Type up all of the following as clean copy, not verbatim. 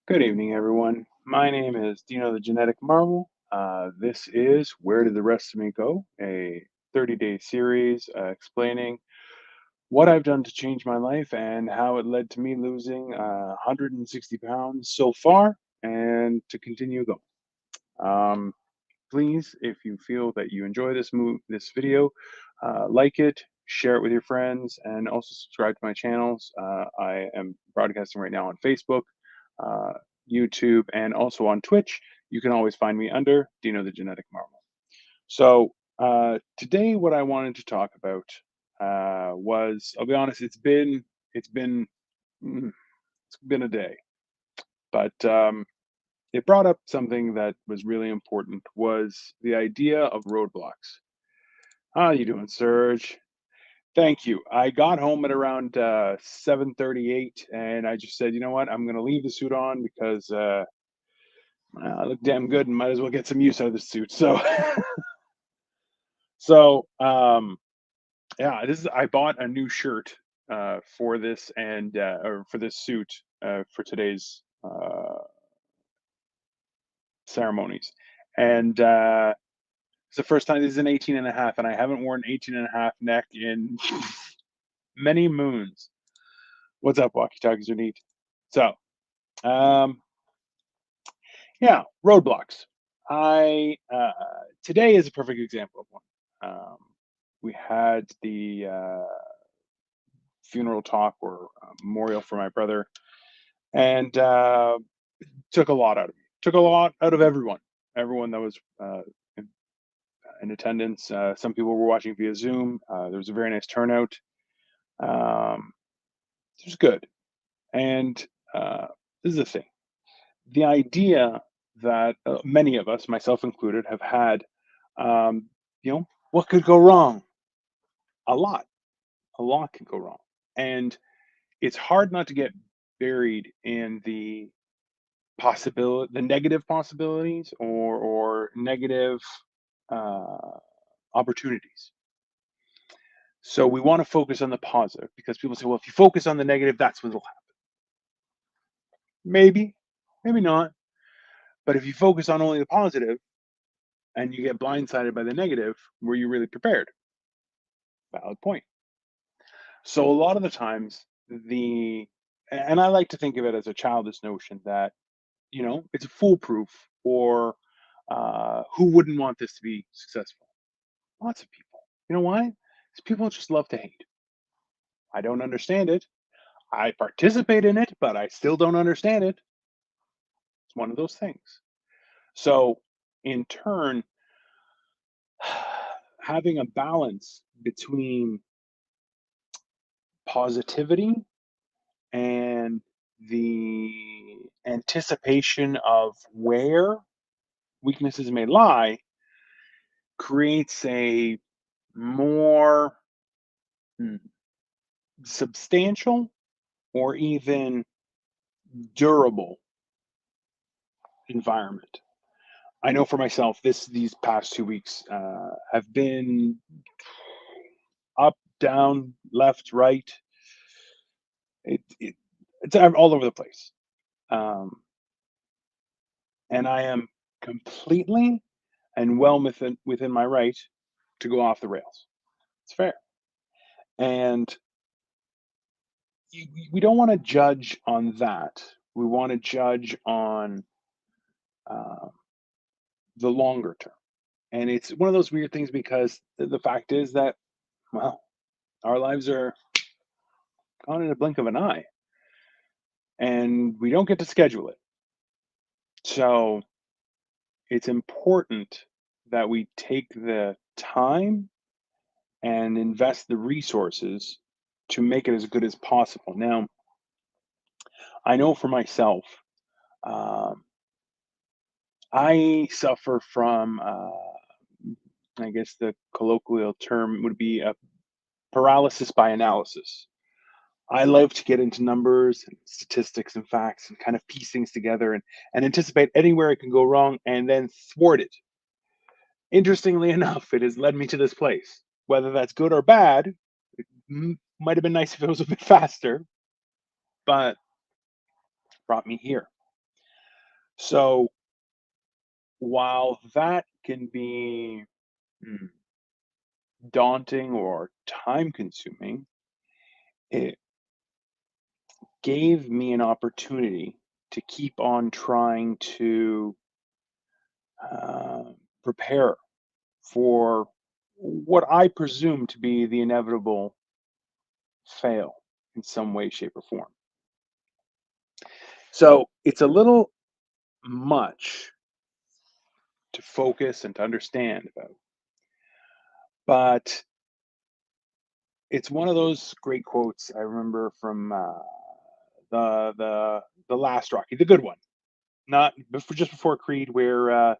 Good evening, everyone. My name is Dino the Genetic Marvel. This is Where Did the Rest of Me Go? A 30-day series explaining what I've done to change my life and how it led to me losing 160 pounds so far and to continue going. Um, Please, if you feel that you enjoy this video, like it, share it with your friends, and also subscribe to my channels. I am broadcasting right now on Facebook, uh, YouTube, and also on Twitch. You can always find me under Dino the Genetic Marvel. So today, what I wanted to talk about was, I'll be honest, mm, it's been a day, but it brought up something that was really important was the idea of roadblocks. How you doing, Serge? Thank you. I got home at around 7:38, and I just said, you know what? I'm going to leave the suit on because I look damn good and might as well get some use out of the suit. So, so yeah, this is. I bought a new shirt for this and or for this suit for today's ceremonies, and it's the first time. This is an 18 and a half, and I haven't worn 18 and a half neck in many moons. What's up, walkie talkies are neat. So, um, yeah, roadblocks. I Today is a perfect example of one. We had the funeral talk or memorial for my brother, and took a lot out of me. Took a lot out of everyone. Everyone that was in attendance. Some people were watching via Zoom. There was a very nice turnout. Um, it was good. And this is the thing: the idea that many of us, myself included, have had, um, what could go wrong? A lot. A lot could go wrong. And it's hard not to get buried in the negative possibilities or negative uh, opportunities. So we want to focus on the positive because people say, well, if you focus on the negative, that's what will happen. Maybe, maybe not. But if you focus on only the positive and you get blindsided by the negative, were you really prepared? Valid point. So a lot of the times, and I like to think of it as a childish notion that, it's foolproof or who wouldn't want this to be successful? Lots of people. You know why? Because people just love to hate. I don't understand it. I participate in it, but I still don't understand it. It's one of those things. So, in turn, having a balance between positivity and the anticipation of where weaknesses may lie creates a more hmm, substantial or even durable environment. I know for myself, these past 2 weeks have been up, down, left, right. It's all over the place, um, and I am completely and well within my right to go off the rails. It's fair, and we don't want to judge on that. We want to judge on uh, the longer term, and it's one of those weird things because the fact is that, well, our lives are gone in a blink of an eye, and we don't get to schedule it. So it's important that we take the time and invest the resources to make it as good as possible. Now, I know for myself, um, I suffer from, I guess the colloquial term would be a paralysis by analysis. I love to get into numbers and statistics and facts and kind of piece things together and anticipate anywhere it can go wrong and then thwart it. Interestingly enough, it has led me to this place. Whether that's good or bad, might have been nice if it was a bit faster, but brought me here. So while that can be mm, daunting or time consuming, it gave me an opportunity to keep on trying to uh, prepare for what I presume to be the inevitable fail in some way, shape, or form. So it's a little much to focus and to understand about, but it's one of those great quotes I remember from the last Rocky, the good one, not before, just before Creed, where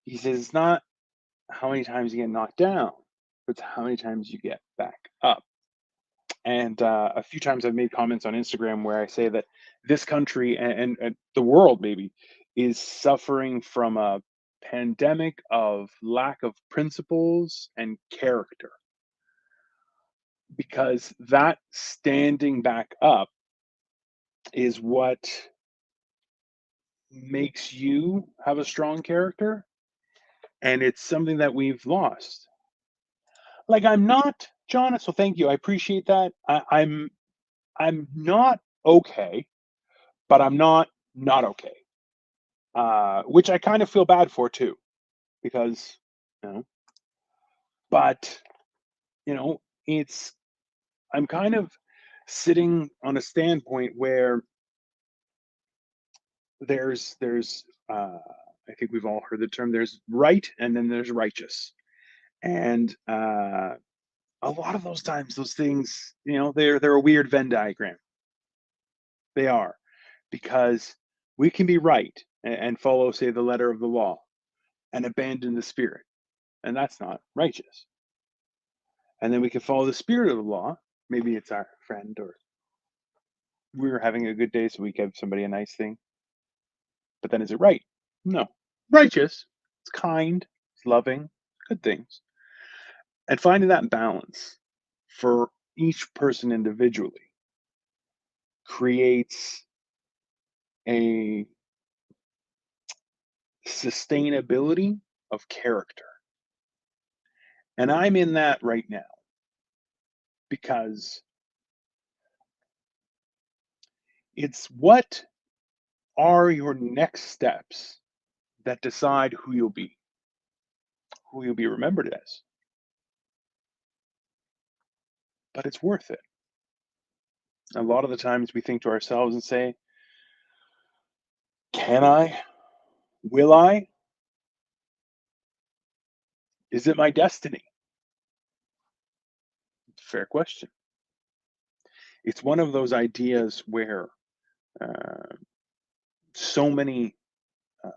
he says it's not how many times you get knocked down, but it's how many times you get back up. And a few times I've made comments on Instagram where I say that this country and the world maybe is suffering from a pandemic of lack of principles and character, because that standing back up is what makes you have a strong character, and it's something that we've lost. Like, I'm not John, so thank you, I appreciate that. I'm not okay, but I'm not okay. Which I kind of feel bad for too, because you know, but you know, it's I'm kind of sitting on a standpoint where there's I think we've all heard the term, there's right and then there's righteous. And a lot of those times those things, they're a weird Venn diagram. They are, because we can be right and follow, say, the letter of the law and abandon the spirit, and that's not righteous. And then we can follow the spirit of the law. Maybe it's our friend, or we were having a good day, so we give somebody a nice thing. But then is it right? No. Righteous. It's kind. It's loving. Good things. And finding that balance for each person individually creates a sustainability of character. And I'm in that right now because it's what are your next steps that decide who you'll be remembered as. But it's worth it. A lot of the times we think to ourselves and say, can I? Will I? Is it my destiny? Fair question. It's one of those ideas where uh, so many uh,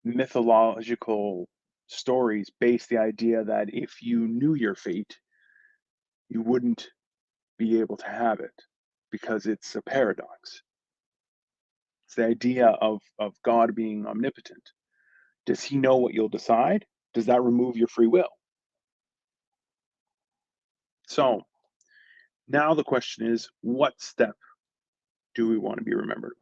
mythological stories base the idea that if you knew your fate, you wouldn't be able to have it, because it's a paradox. It's the idea of God being omnipotent. Does he know what you'll decide? Does that remove your free will? So now the question is, what step do we want to be remembered?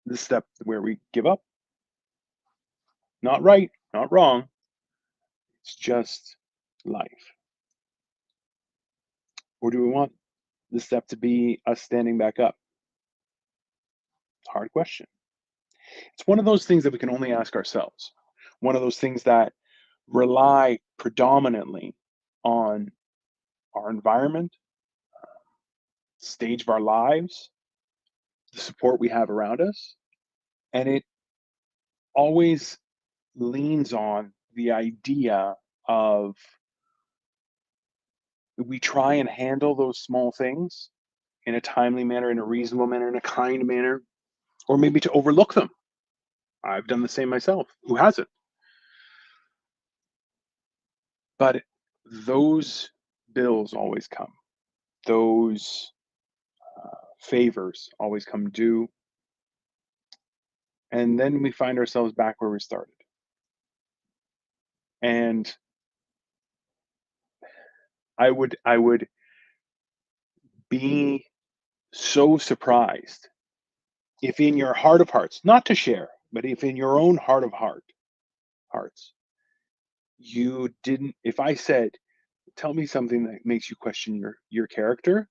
The step where we give up? Not right, not wrong. It's just life. Or do we want the step to be us standing back up? Hard question. It's one of those things that we can only ask ourselves. One of those things that rely predominantly on our environment, stage of our lives, the support we have around us. And it always leans on the idea of we try and handle those small things in a timely manner, in a reasonable manner, in a kind manner, or maybe to overlook them. I've done the same myself. Who hasn't? But those bills always come. Those favors always come due, and then we find ourselves back where we started. And I would be so surprised if in your heart of hearts, not to share, but if in your own hearts, you didn't, if I said, tell me something that makes you question your character,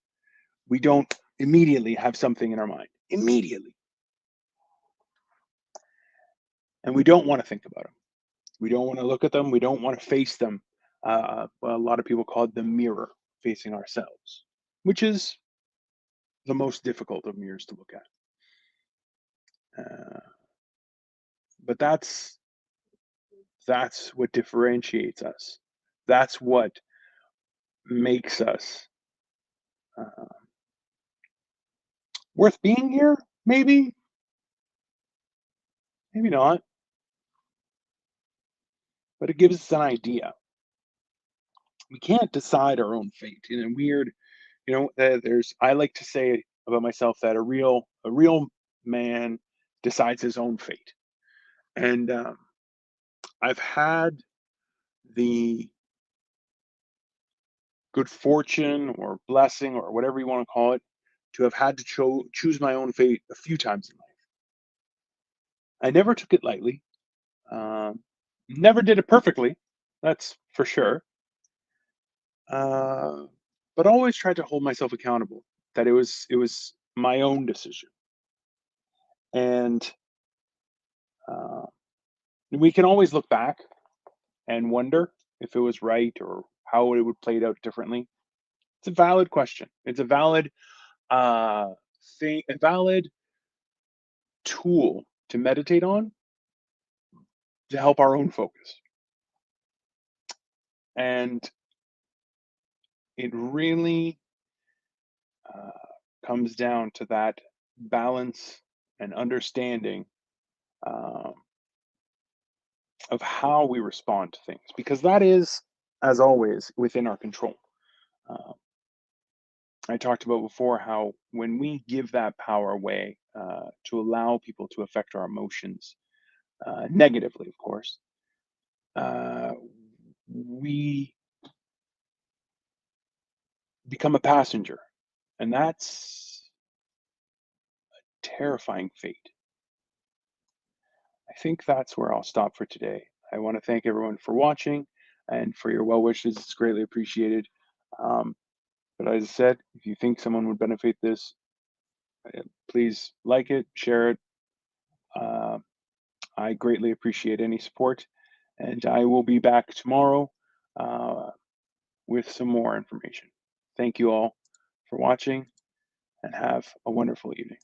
we don't immediately have something in our mind. Immediately. And we don't want to think about them. We don't want to look at them. We don't want to face them. Well, a lot of people call it the mirror, facing ourselves, which is the most difficult of mirrors to look at. But that's what differentiates us. That's what makes us uh, worth being here. Maybe, maybe not, but it gives us an idea. We can't decide our own fate in a weird, there's, I like to say about myself that a real man decides his own fate. And I've had the good fortune or blessing or whatever you want to call it to have had to choose my own fate a few times in life. I never took it lightly. Um, Never did it perfectly, that's for sure. Uh, but always tried to hold myself accountable that it was my own decision. And uh, we can always look back and wonder if it was right or how it would play out differently. It's a valid question. It's a valid thing, a valid tool to meditate on to help our own focus. And it really uh, comes down to that balance and understanding um, of how we respond to things, because that is, as always, within our control. Uh, I talked about before how when we give that power away to allow people to affect our emotions negatively, of course, uh, we become a passenger, and that's terrifying fate. I think that's where I'll stop for today. I want to thank everyone for watching and for your well wishes. It's greatly appreciated. Um, but as I said, if you think someone would benefit this, please like it, share it. Uh, I greatly appreciate any support, and I will be back tomorrow uh, with some more information. Thank you all for watching, and have a wonderful evening.